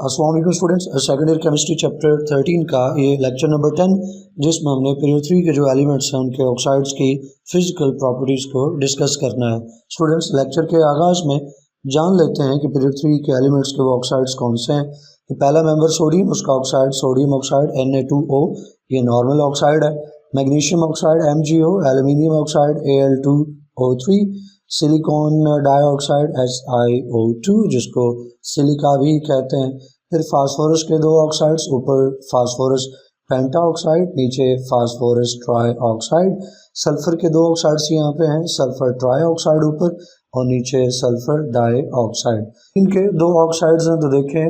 अस्सलाम वालेकुम students, second year chemistry chapter 13 का ये लेक्चर नंबर 10 जिसमें हमने पीरियड 3 के जो एलिमेंट्स हैं उनके ऑक्साइड्स की फिजिकल प्रॉपर्टीज़ को डिस्कस करना है। स्टूडेंट्स, लेक्चर के आगाज़ में जान लेते हैं कि पीरियड 3 के एलिमेंट्स के वो ऑक्साइड्स कौन से हैं। तो पहला मेंबर सोडियम, उसका ऑक्साइड सोडियम ऑक्साइड Na2O, ये नॉर्मल ऑक्साइड है। Magnesium oxide MgO, aluminium oxide Al2O3, silicon dioxide SiO2 जिसको सिलिका भी कहते हैं। फिर फास्फोरस के दो ऑक्साइड्स, ऊपर फास्फोरस पेंटा ऑक्साइड, नीचे फास्फोरस ट्राई ऑक्साइड। सल्फर के दो ऑक्साइड्स यहाँ पे हैं, सल्फर ट्राई ऑक्साइड ऊपर और नीचे सल्फर डाई ऑक्साइड। इनके दो ऑक्साइड्स हैं तो देखें,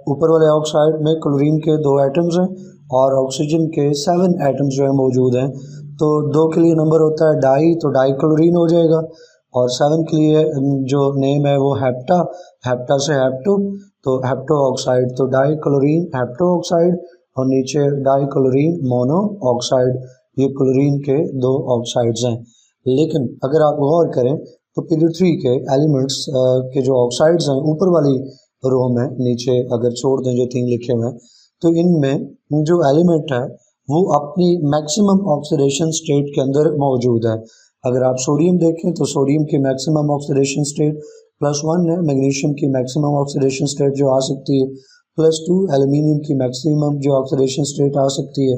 ऊपर वाले ऑक्साइड में क्लोरीन के दो एटम्स हैं और ऑक्सीजन के 7 एटम्स जो है मौजूद हैं। तो 2 के लिए नंबर होता है डाई, तो डाई क्लोरीन हो जाएगा, और 7 के लिए जो नेम है वो हेप्टा, हेप्टा से हेप्टो, तो हेप्टो ऑक्साइड, तो डाई क्लोरीन हेप्टो ऑक्साइड और नीचे डाई क्लोरीन मोनो ऑक्साइड। ये क्लोरीन के दो ऑक्साइड्स हैं। लेकिन अगर आप गौर करें तो पीरियड 3 के एलिमेंट्स के जो ऑक्साइड्स हैं ऊपर वाली रो में, नीचे अगर छोड़ दें जो 3 लिखे हुए हैं, तो इनमें जो एलिमेंट है वो अपनी मैक्सिमम ऑक्सीडेशन स्टेट के अंदर मौजूद है। अगर आप सोडियम देखें तो सोडियम की मैक्सिमम ऑक्सीडेशन स्टेट +1 है, मैग्नीशियम की मैक्सिमम ऑक्सीडेशन स्टेट जो आ सकती है +2, एल्यूमिनियम की मैक्सिमम जो ऑक्सीडेशन स्टेट आ सकती है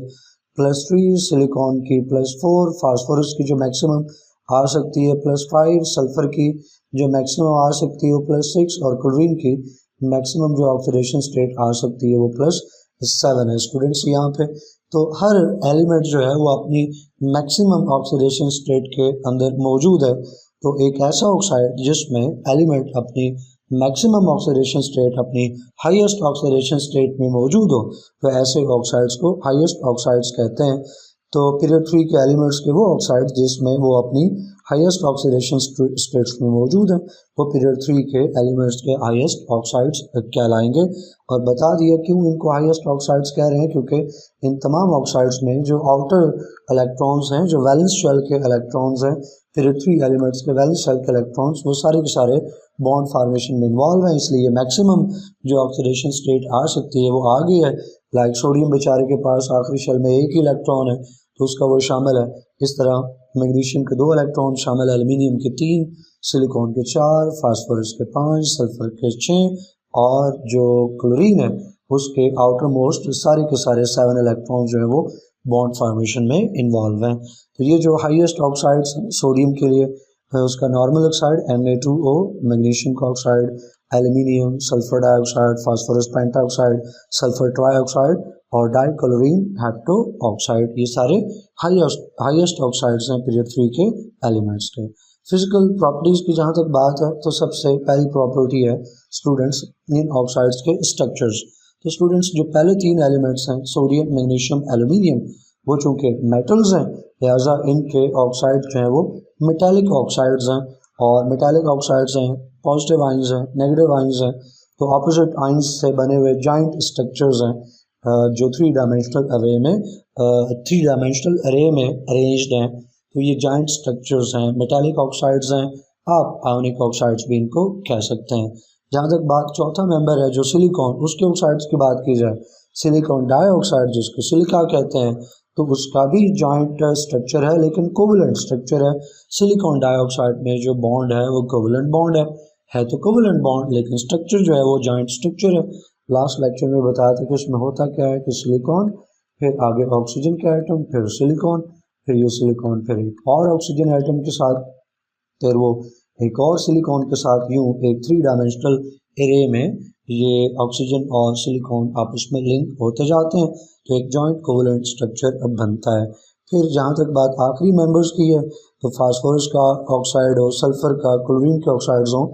+3, सिलिकॉन की +4, फास्फोरस की जो मैक्सिमम आ सकती है +5, सल्फर की जो मैक्सिमम आ सकती है वो +6 और क्लोरीन की मैक्सिमम जो ऑक्सीडेशन स्टेट आ सकती है वो +7 है। स्टूडेंट्स, यहाँ पे तो हर एलिमेंट जो है वो अपनी मैक्सिमम ऑक्सीडेशन स्टेट के अंदर मौजूद है। तो एक ऐसा ऑक्साइड जिसमें एलिमेंट अपनी मैक्सिमम ऑक्सीडेशन स्टेट, अपनी हाईएस्ट ऑक्सीडेशन स्टेट में मौजूद हो, तो ऐसे ऑक्साइड्स को हाईएस्ट ऑक्साइड्स कहते हैं। तो पीरियड 3 के एलिमेंट्स के वो ऑक्साइड्स जिसमें वो अपनी हाईएस्ट ऑक्सीडेशन स्टेट्स में मौजूद हैं वो पीरियड 3 के एलिमेंट्स के हाईएस्ट ऑक्साइड्स कहलाएंगे। और बता दिया क्यों इनको हाईएस्ट ऑक्साइड्स कह रहे हैं, क्योंकि इन तमाम ऑक्साइड्स में जो आउटर इलेक्ट्रॉन्स हैं, जो वैलेंस शेल के इलेक्ट्रॉन्स हैं, पीरियड 3 एलिमेंट्स के वैलेंस शेल के इलेक्ट्रॉन्स, वो सारे के सारे बॉन्ड फार्मेशन में इन्वॉल्व हैं। इसलिए मैक्सिमम जो ऑक्सीडेशन स्टेट आ सकती है वो आ गई है। लाइक सोडियम बेचारे के पास आखिरी शेल में एक ही इलेक्ट्रॉन है तो उसका वो शामिल है। इस तरह मैग्नीशियम के 2 इलेक्ट्रॉन शामिल है, एल्यूमिनियम के 3, सिलिकॉन के 4, फास्फोरस के 5, सल्फर के 6 और जो क्लोरीन है उसके आउटर मोस्ट सारे के सारे 7 इलेक्ट्रॉन जो है वो बॉन्ड फॉर्मेशन में इन्वॉल्व हैं। तो ये जो हाईएस्ट ऑक्साइड्स सोडियम के लिए उसका नॉर्मल ऑक्साइड Na2O, मैग्नीशियम का oxide aluminium, sulphur dioxide, phosphorus pentoxide, sulphur trioxide और डाइक्लोरीन हेप्टो ऑक्साइड, ये सारे हाईएस्ट ऑक्साइड्स हैं पीरियड 3 के एलिमेंट्स के। फिजिकल प्रॉपर्टीज़ की जहाँ तक बात है तो सबसे पहली प्रॉपर्टी है स्टूडेंट्स इन ऑक्साइड्स के स्ट्रक्चर्स। तो स्टूडेंट्स, जो पहले 3 एलिमेंट्स हैं सोडियम, मैग्नीशियम, एल्यूमिनियम, वो चूँकि मेटल्स हैं लिहाजा इनके ऑक्साइड जो हैं वो मेटालिक ऑक्साइड्स हैं। और मेटालिक ऑक्साइड्स हैं पॉजिटिव आइंस हैं, नेगेटिव आइंस हैं, तो ऑपोजिट आइंस से बने हुए जॉइंट स्ट्रक्चर्स हैं जो 3 डायमेंशनल अरे में अरेंज्ड हैं। तो ये जॉइंट स्ट्रक्चर्स हैं, मेटालिक ऑक्साइड्स हैं, आप आयोनिक ऑक्साइड्स भी इनको कह सकते हैं। जहाँ तक बात चौथा मेंबर है जो सिलिकॉन, उसके ऑक्साइड्स की बात की जाए, सिलिकॉन डाइऑक्साइड जिसको सिलिका कहते हैं, तो उसका भी जॉइंट स्ट्रक्चर है लेकिन कोवलेंट स्ट्रक्चर है। सिलिकॉन डाइऑक्साइड में जो बॉन्ड है वो कोवलेंट बॉन्ड है तो कोवलेंट बॉन्ड, लेकिन स्ट्रक्चर जो है वो जॉइंट स्ट्रक्चर है। लास्ट लेक्चर में बताया था कि उसमें होता क्या है कि सिलिकॉन, फिर आगे ऑक्सीजन के एटम, फिर सिलिकॉन, फिर ये सिलिकॉन फिर एक और ऑक्सीजन एटम के साथ, फिर वो एक और सिलिकॉन के साथ, यूं एक 3 डायमेंशनल एरे में ये ऑक्सीजन और सिलिकॉन आपस में लिंक होते जाते हैं तो एक जॉइंट कोवलेंट स्ट्रक्चर अब बनता है। फिर जहाँ तक बात आखिरी मेंबर्स की है तो फास्फोरस का ऑक्साइड हो, सल्फर का, क्लोरीन के ऑक्साइड्स हों,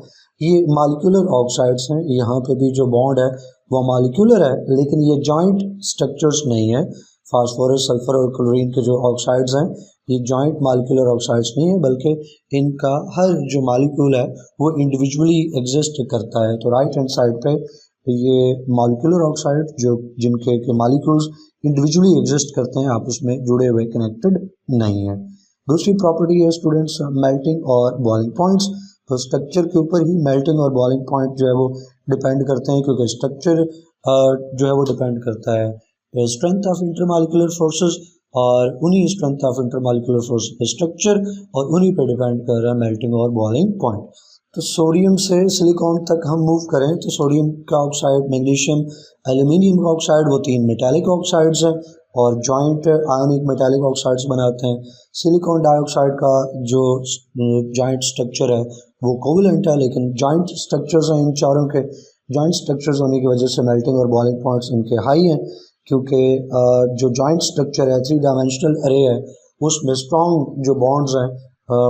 ये मालिक्यूलर ऑक्साइड्स हैं। यहाँ पे भी जो बॉन्ड है वो मालिक्यूलर है लेकिन ये जॉइंट स्ट्रक्चर्स नहीं है। फास्फोरस, सल्फर और क्लोरीन के जो ऑक्साइड्स हैं ये जॉइंट मालिक्यूलर ऑक्साइड्स नहीं है, बल्कि इनका हर जो मालिक्यूल है वो इंडिविजुअली एग्जिस्ट करता है। तो राइट हैंड साइड पे ये मालिक्यूलर ऑक्साइड जो जिनके के मालिक्यूल्स इंडिविजुअली एग्जिस्ट करते हैं, आपस में जुड़े हुए, कनेक्टेड नहीं है। दूसरी प्रॉपर्टी है स्टूडेंट्स मेल्टिंग और बॉइलिंग पॉइंट्स। तो स्ट्रक्चर के ऊपर ही मेल्टिंग और बॉइलिंग पॉइंट जो है वो डिपेंड करते हैं, क्योंकि स्ट्रक्चर जो है वो डिपेंड करता है स्ट्रेंथ ऑफ इंटरमॉलिक्यूलर फोर्सेस, और उन्हीं स्ट्रेंथ ऑफ इंटरमॉलिक्यूलर फोर्स पे स्ट्रक्चर और उन्हीं पे डिपेंड कर रहा है मेल्टिंग और बॉइलिंग पॉइंट। तो सोडियम से सिलिकॉन तक हम मूव करें तो सोडियम का ऑक्साइड, मैग्नीशियम, एल्यूमिनियम का ऑक्साइड, वो तीन मेटालिक ऑक्साइड्स हैं और जॉइंट आयोनिक मेटालिक ऑक्साइड्स बनाते हैं। सिलिकॉन डाइऑक्साइड का जो जॉइंट स्ट्रक्चर है वो कोवलेंट है, लेकिन जॉइंट स्ट्रक्चर्स हैं इन चारों के, जॉइंट स्ट्रक्चर्स होने की वजह से मेल्टिंग और बॉइलिंग पॉइंट्स इनके हाई हैं, क्योंकि जो जॉइंट स्ट्रक्चर है, 3 डायमेंशनल अरे है, उसमें स्ट्रॉन्ग जो बॉन्ड्स हैं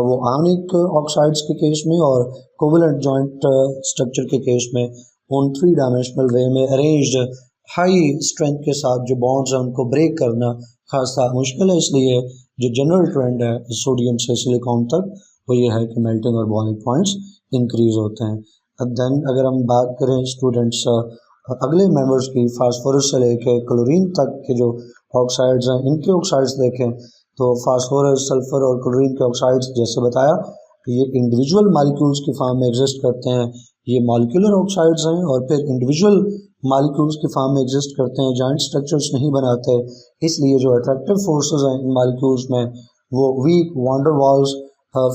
वो आयोनिक ऑक्साइड्स के केस में और कोवलेंट जॉइंट स्ट्रक्चर के केस में उन 3 डायमेंशनल वे में अरेंज्ड हाई स्ट्रेंथ के साथ जो बॉन्ड्स हैं उनको ब्रेक करना खासा मुश्किल है। इसलिए जो जनरल ट्रेंड है सोडियम से सिलिकॉन तक वो ये है कि मेल्टिंग और बॉइलिंग पॉइंट्स इंक्रीज होते हैं। अब देन अगर हम बात करें स्टूडेंट्स अगले मेंबर्स की, फास्फोरस से लेके क्लोरीन तक के जो ऑक्साइड्स हैं इनके ऑक्साइड्स देखें तो फास्फोरस, सल्फर और क्लोरीन के ऑक्साइड्स जैसे बताया ये इंडिविजुअल मॉलिक्यूल्स की फॉर्म में एग्जिस्ट करते हैं, ये मॉलिक्यूलर ऑक्साइड्स हैं और फिर इंडिविजुअल मॉलिक्यूल्स की फॉर्म में एग्जिस्ट करते हैं, जॉइंट स्ट्रक्चर्स नहीं बनाते। इसलिए जो अट्रैक्टिव फोर्सेस हैं इन मॉलिक्यूल्स में वो वीक वांडर वाल्स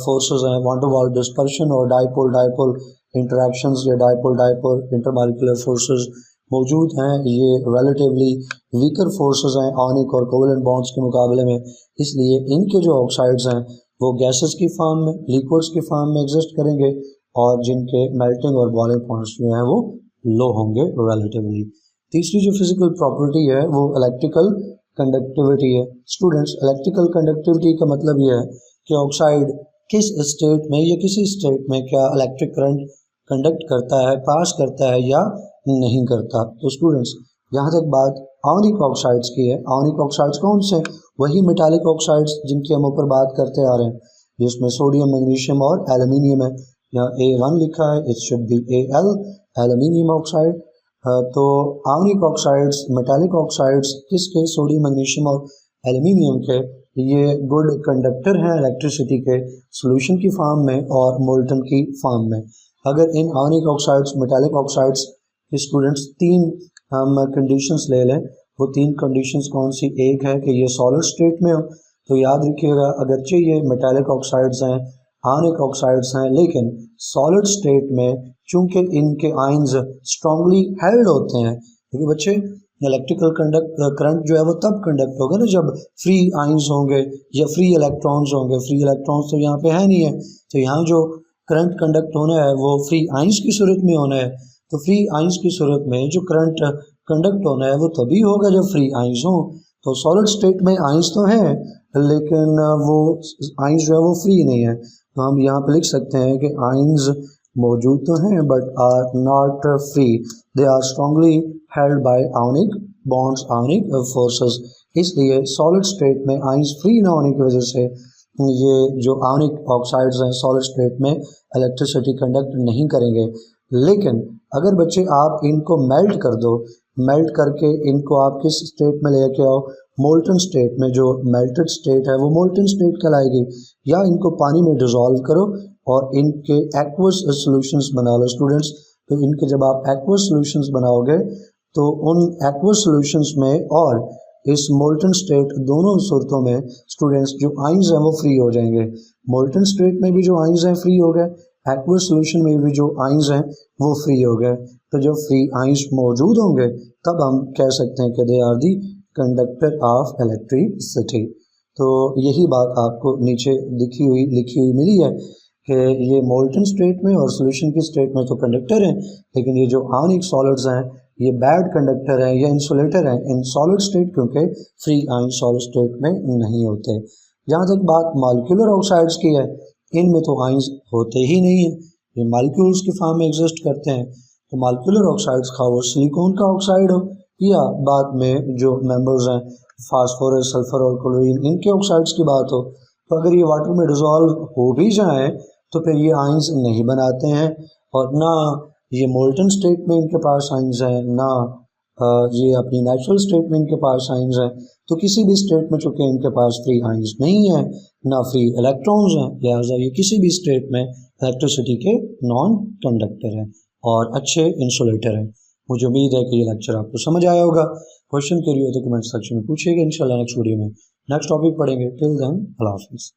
फोर्सेस हैं, वांडर वाल डिस्पर्शन और डाइपोल डाइपोल इंटरेक्शंस या डाइपोल डाइपोल इंटरमॉलिक्यूलर फोर्सेस मौजूद हैं। ये रिलेटिवली वीकर फोर्सेस हैं आयोनिक और कोवलेंट बॉन्ड्स के मुकाबले में, इसलिए इनके जो ऑक्साइड्स हैं वो गैसेस की फॉर्म में, लिक्विड्स की फॉर्म में एग्जिस्ट करेंगे और जिनके मेल्टिंग और बॉइलिंग पॉइंट्स जो हैं वो लो होंगे रिलेटिवली। तीसरी जो फिजिकल प्रॉपर्टी है वो इलेक्ट्रिकल कंडक्टिविटी है। स्टूडेंट्स, इलेक्ट्रिकल कंडक्टिविटी का मतलब ये है कि ऑक्साइड किस स्टेट में या किसी स्टेट में क्या इलेक्ट्रिक करंट कंडक्ट करता है, पास करता है या नहीं करता। तो स्टूडेंट्स यहाँ तक बात आयोनिक ऑक्साइड्स की है। आयोनिक ऑक्साइड्स कौन से? वही मेटालिक ऑक्साइड्स जिनकी हम ऊपर बात करते आ रहे हैं, जिसमें सोडियम, मैग्नीशियम और एल्यूमिनियम है। यहाँ A1 लिखा है, it should be Al, aluminium oxide. तो आयोनिक ऑक्साइड्स, मेटालिक ऑक्साइड्स किसके? सोडियम, मैग्नीशियम और एल्यूमिनियम के। ये गुड कंडक्टर हैं इलेक्ट्रिसिटी के सॉल्यूशन की फॉर्म में और मोल्टन की फॉर्म में। अगर इन आयोनिक ऑक्साइड्स, मेटालिक ऑक्साइड्स के स्टूडेंट्स 3 हम कंडीशंस ले लें, वो 3 कंडीशंस कौन सी? एक है कि ये सॉलिड स्टेट में हो, तो याद रखिएगा अगरचे ये मेटालिक ऑक्साइड्स हैं, आयोनिक ऑक्साइड्स हैं, लेकिन सॉलिड स्टेट में चूंकि इनके आयंस स्ट्रांगली हेल्ड होते हैं, क्योंकि बच्चे इलेक्ट्रिकल करंट जो है वो तब कंडक्ट होगा ना जब फ्री आयंस होंगे या फ्री इलेक्ट्रॉन्स होंगे। फ्री इलेक्ट्रॉन्स तो यहाँ पे है नहीं है, तो यहाँ जो करंट कंडक्ट होना है वो फ्री आयंस की सूरत में होना है। तो फ्री आयंस की सूरत में जो करंट कंडक्ट होना है वो तभी होगा जब फ्री आयंस हो। तो सॉलिड स्टेट में आयंस तो हैं लेकिन वो आयंस जो है वो फ्री नहीं है, तो हम यहाँ पे लिख सकते हैं कि आयंस मौजूद तो हैं but are not free, they are strongly held by ionic bonds, ionic forces. इसलिए सॉलिड स्टेट में आयंस फ्री ना होने की वजह से ये जो आयोनिक ऑक्साइड्स हैं सॉलिड स्टेट में इलेक्ट्रिसिटी कंडक्ट नहीं करेंगे। लेकिन अगर बच्चे आप इनको मेल्ट कर दो, मेल्ट करके इनको आप किस स्टेट में लेके आओ? मोल्टन स्टेट में। जो मेल्टेड स्टेट है वो मोल्टन स्टेट कहलाएगी। या इनको पानी में डिज़ोल्व करो और इनके एक्वस सॉल्यूशंस बना लो स्टूडेंट्स। तो इनके जब आप एक्वस सॉल्यूशंस बनाओगे तो उन एक्वस सॉल्यूशंस में और इस मोल्टन स्टेट दोनों सूरतों में स्टूडेंट्स जो आयंस हैं वो फ्री हो जाएंगे। मोल्टन स्टेट में भी जो आयंस हैं फ्री हो गए, एक्वस सॉल्यूशन में भी जो आयंस हैं वो फ्री हो गए। तो जब फ्री आयंस मौजूद होंगे तब हम कह सकते हैं कि they are the conductor of electricity. तो यही बात आपको नीचे लिखी हुई मिली है कि ये मोल्टन स्टेट में और सॉल्यूशन की स्टेट में तो कंडक्टर हैं, लेकिन ये जो आयोनिक सॉलिड्स हैं ये बैड कंडक्टर हैं या इंसुलेटर हैं इन सॉलिड स्टेट, क्योंकि फ्री आयन सॉलिड स्टेट में नहीं होते। जहाँ तक बात मॉलिक्यूलर ऑक्साइड्स की है, इनमें तो आयंस होते ही नहीं हैं, ये मॉलिक्यूल्स की फॉर्म में एग्जिस्ट करते हैं। तो मॉलिक्यूलर ऑक्साइड्स खा वो सिलिकॉन का ऑक्साइड हो या बाद में जो मेंबर्स हैं फास्फोरस, सल्फर और क्लोरीन, इनके ऑक्साइड्स की बात हो, तो अगर ये वाटर में डिज़ोल्व हो भी जाएँ तो फिर ये आयंस नहीं बनाते हैं और ना ये मोल्टन स्टेट में इनके पास आयंस हैं, ना ये अपनी नेचुरल स्टेट में इनके पास आयंस हैं। तो किसी भी स्टेट में चूँकि इनके पास फ्री आयंस नहीं है, ना फ्री इलेक्ट्रॉन्स हैं, लिहाजा ये किसी भी स्टेट में इलेक्ट्रिसिटी के नॉन कंडक्टर हैं और अच्छे इंसुलेटर हैं। मुझे उम्मीद है कि ये लेक्चर आपको समझ आया होगा। क्वेश्चन क्वेरी हो तो कमेंट सेक्शन में पूछिएगा। इंशाल्लाह नेक्स्ट वीडियो में नेक्स्ट टॉपिक पढ़ेंगे। टिल देन अल्लाह हाफिज़।